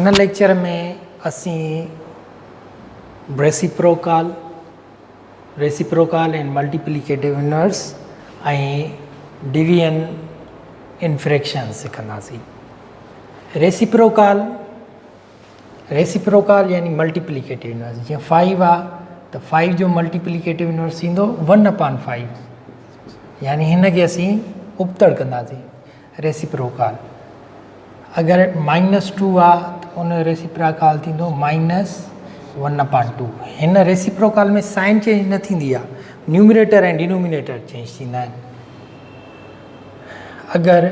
हिन लेक्चर में असीं रेसिप्रोकाल एंड मल्टीप्लिकेटिव इनवर्स ऐं डिवीजन इन फ्रैक्शन सिखंदासीं। रेसिप्रोकाल यानी मल्टीप्लिकेटिव इनवर्स। जीअं 5 आहे त 5 जो मल्टीप्लिकेटिव इनवर्स थींदो 1/5, यानी हिन खे असीं उपतड़ कंदासीं रेसिप्रोकाल। अगरि -2 आहे त उन जो रेसिप्रोकाल थींदो -1/2। हिन रेसिप्रोकाल में साइन चेंज न थींदी आहे, न्यूमरेटर ऐं डिनोमिनेटर चेंज थींदा आहिनि। अगरि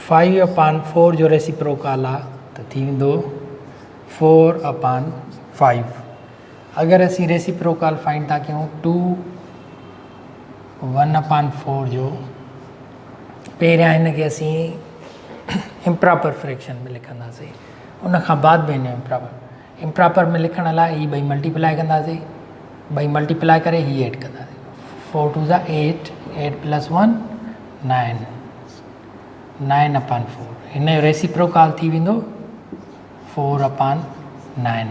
5/4 जो रेसिप्रोकाल आहे त थी वेंदो 4/5। अगरि असीं रेसिप्रोकाल फाइंड था कयूं 1/4 जो, पहिरियां हिन खे असीं इम्प्रॉपर फ्रैक्शन में लिखंदासीं, उन खां बाद में हिन इम्प्रॉपर में लिखण लाइ ही ॿई मल्टीप्लाई कंदासीं, ॿई मल्टीप्लाई करे ही एड कंदासीं। 4 2 8, 8 + 1 9, 9/4। हिन जो रेसिप्रोकाल थी वेंदो 4/9।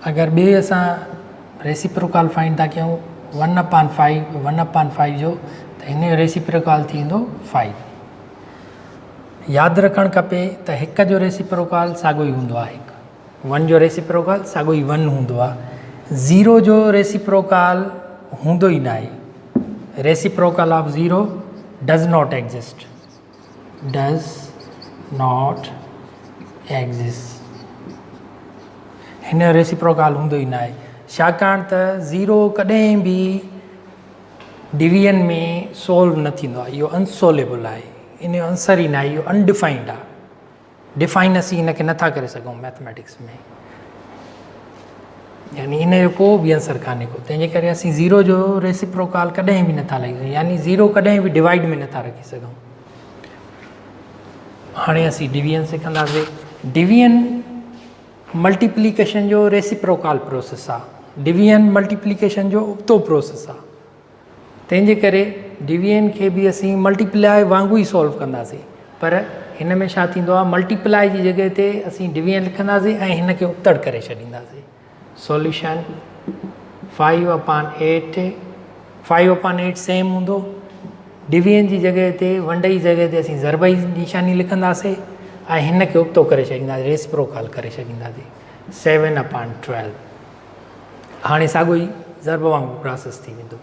अगरि ॿिए असां रेसिप्रोकाल फाइंड था कयूं 1/5 जो, त हिन जो रेसिप्रोकाल थी वेंदो 5। यादि रखणु खपे त हिक जो रेसिप्रोकाल साॻियो ई हूंदो आहे, 1 जो रेसिप्रोकाल साॻियो ई 1 हूंदो आहे। 0 जो रेसिप्रोकाल हूंदो ई न आहे। Reciprocal of 0 does not exist. हिन जो रेसिप्रोकाल हूंदो ई न आहे, छाकाणि त 0 कॾहिं बि डिवीजन में सोल्व न थींदो आहे। इहो अनसोलेबल आहे, इन जो आंसर ई न आहे, इहो अनडिफाइंड आहे। डिफाइन असीं हिन खे नथा करे सघूं मैथमेटिक्स में, यानी इन जो को बि आंसर कान्हे को। तंहिंजे करे असीं 0 जो रेसिप्रोकाल कॾहिं बि नथा लॻी सघूं, यानी 0 कॾहिं बि डिवाइड में नथा रखी सघूं। हाणे असीं डिवीजन सिखंदासीं। डिवीजन मल्टीप्लिकेशन जो रेसिप्रोकाल प्रोसेस आहे, डिवीजन मल्टीप्लिकेशन जो उबतो प्रोसेस आहे। तंहिंजे करे डिवीजन खे बि असीं मल्टीप्लाई वांगुरु ई सॉल्व कंदासीं, पर हिन में छा थींदो आहे, मल्टीप्लाई जी जॻह ते असीं डिवीजन लिखंदासीं ऐं हिन खे उबतड़ करे छॾींदासीं। सॉल्यूशन 5/8 सेम हूंदो। डिवीजन जी जॻह ते, वंड जी जॻह ते असीं ज़रब जी निशानी लिखंदासीं ऐं हिन खे उबतो करे छॾींदासीं, रेसिप्रोकाल करे छॾींदासीं 7/12। हाणे साॻियो ई ज़रब वांगुरु प्रोसेस थी वेंदो।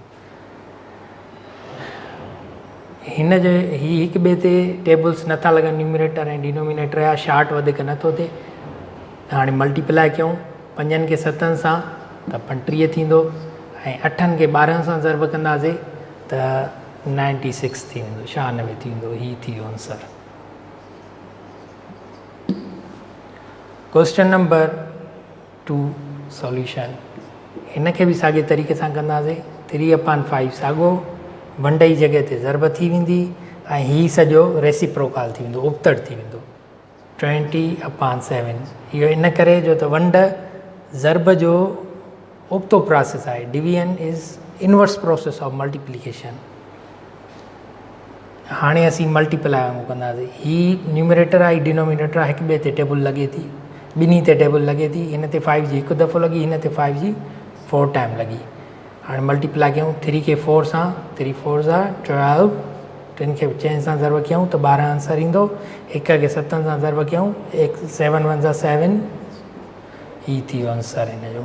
हिन जे हिक ॿिए ते टेबल्स नथा लॻनि, न्यूमरेटर ऐं डिनोमिनेटर जा शार्ट वधीक नथो थिए। हाणे मल्टीप्लाई कयूं 5 खे 7 सां त 35 थींदो, ऐं 8 खे 12 सां ज़रब कंदासीं त 96 थी वेंदो, 96 थी वेंदो। हीअ थी वियो आंसर। Question number 2 solution. हिन खे बि साॻे तरीक़े सां कंदासीं। 3/5 साॻियो, वंड जी जॻह ते ज़रब थी वेंदी ऐं हीअ सॼो रेसिप्रोकाल थी वेंदो, उबतड़ थी वेंदो 20/7। इहो इन करे जो त वंड ज़रब जो उबतो प्रोसेस आहे। Division is inverse process of multiplication. हाणे असीं मल्टीप्लाई वांगुरु कंदासीं। हीअ न्यूमरेटर आहे, डिनोमिनेटर आहे, हिक ॿिए ते टेबल लॻे थी, ॿिन्ही ते टेबल लॻे थी। हिन ते 5 जी हिकु दफ़ो लॻी, हिन ते 5 जी 4 टाइम लॻी। हाणे मल्टीप्लाई कयूं 3 खे 4 सां, 3 4 12, 3 खे 6 सां ज़रब कयूं त 12 आंसर ईंदो। 1 खे 7 सां ज़रब कयूं, 7 1 7, हीअ थी वियो आंसर हिन जो।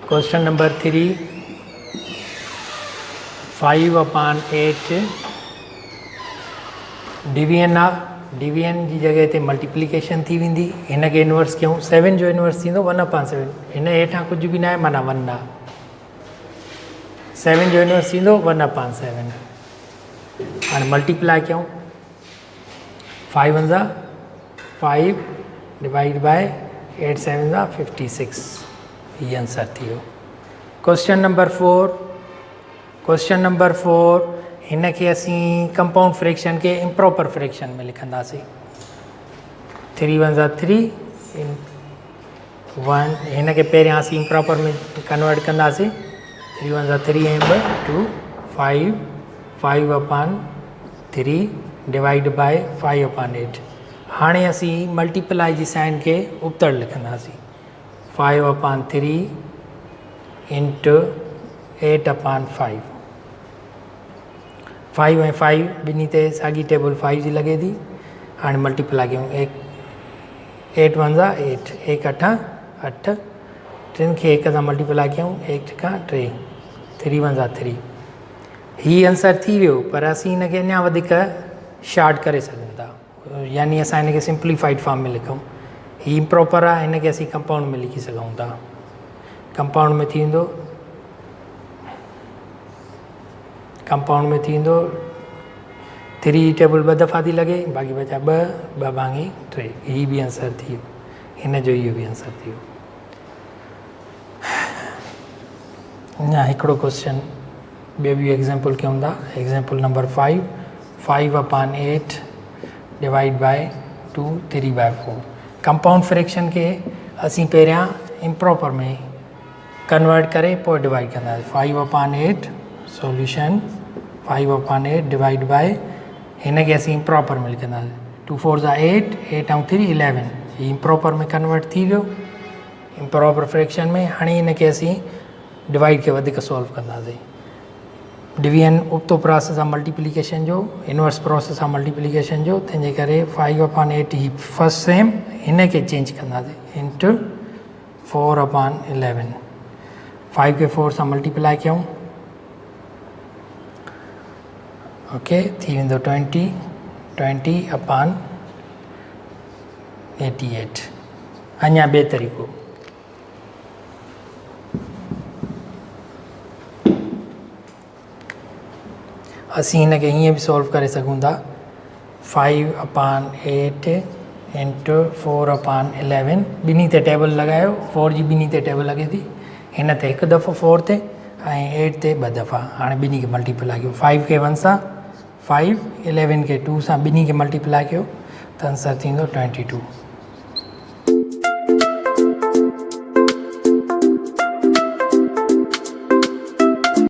क्वेश्चन नंबर 3 5/8 डिवीजन आहे। डिवीजन जी जॻह ते मल्टीप्लिकेशन थी वेंदी। हिन खे इनवर्स कयूं, 7 जो इनवर्स थींदो 1/7। हिन हेठां कुझु बि न आहे, माना 1 आहे। 7 जो इनवर्स थींदो 1/7। हाणे मल्टीप्लाई कयूं 5 1 5 डिवाइड बाय 8 7 56। हीअ आंसर थी वियो। क्वेश्चन नंबर 4 हिन खे असीं कंपाउंड फ्रैक्शन खे इम्प्रॉपर फ्रैक्शन में लिखंदासीं। 3 1 3 1। हिन खे पहिरियां असीं इम्प्रॉपर में कन्वर्ट कंदासीं। 3 वन 3 ऐं 2 2 5 5 अपान 3 डिवाइड बाय 5 अपान 8। हाणे असीं मल्टीप्लाई जी साइन खे उबतड़ लिखंदासीं 5 अपान 3 इंटू 8 अपान 5। 5 ऐं 5 ॿिन्ही ते साॻी टेबल 5 जी लॻे थी। हाणे मल्टीप्लाई कयूं 8 वन 8 1 अठ 8 टिनि खे 1 सां मल्टीप्लाई कयूं 1 खां 3 3 वन 3। हीअ आंसर थी वियो, पर असीं हिनखे अञा वधीक शार्ट करे सघूं था, यानी असां हिनखे सिंप्लीफाइड फॉर्म में लिखूं। हीअ इम्प्रॉपर आहे, हिनखे असीं कंपाउंड में लिखी सघूं था। कंपाउंड में थी वेंदो 3 टेबल 2 दफ़ा थी लॻे, बाक़ी बचा 2 भाङे 3। हीअ बि आंसर थी वियो, हिन जो इहो बि आंसर थी वियो। अञा हिकिड़ो क्वेश्चन ॿियो बि एग्ज़ाम्पल कयूं था। Example number 5 5 upon 8 divide by 2 3 by 4। Compound fraction के असीं पहिरियां इम्प्रॉपर में कन्वर्ट करे पोइ डिवाइड कंदासीं। 5 upon 8 solution 5 upon 8 divide by हिन खे असीं इम्प्रॉपर में लिखंदासीं 2 4 8 8 ऐं 3 11। हीअ इम्प्रॉपर में कन्वर्ट थी वियो इम्प्रॉपर फ्रैक्शन में। हाणे हिन खे असीं डिवाइड खे वधीक सॉल्व कंदासीं। डिवीजन उबतो प्रोसेस आहे मल्टीप्लिकेशन जो, इनवर्स प्रोसेस आहे मल्टीप्लिकेशन जो, तंहिंजे करे 5 अपान 8 ही फर्स्ट सेम हिन खे चेंज कंदासीं इंटू 4 अपान 11। 5 खे 4 सां मल्टीप्लाई कयूं, ओके थी वेंदो 20 अपान 88। अञा ॿिए तरीक़ो असीं हिन खे हीअं बि सॉल्व करे सघूं था। 5 अपान 8 इंटू 4 अपान 11 ॿिन्ही ते टेबल लॻायो, 4 जी ॿिन्ही ते टेबल लॻे थी, हिन ते हिकु दफ़ो 4 ते ऐं 8 ते 2 दफ़ा। हाणे ॿिन्ही खे मल्टीप्लाई कयो, 5 खे 1 सां 5 11 खे 2 सां ॿिन्ही खे मल्टीप्लाई कयो त आंसर थींदो 22।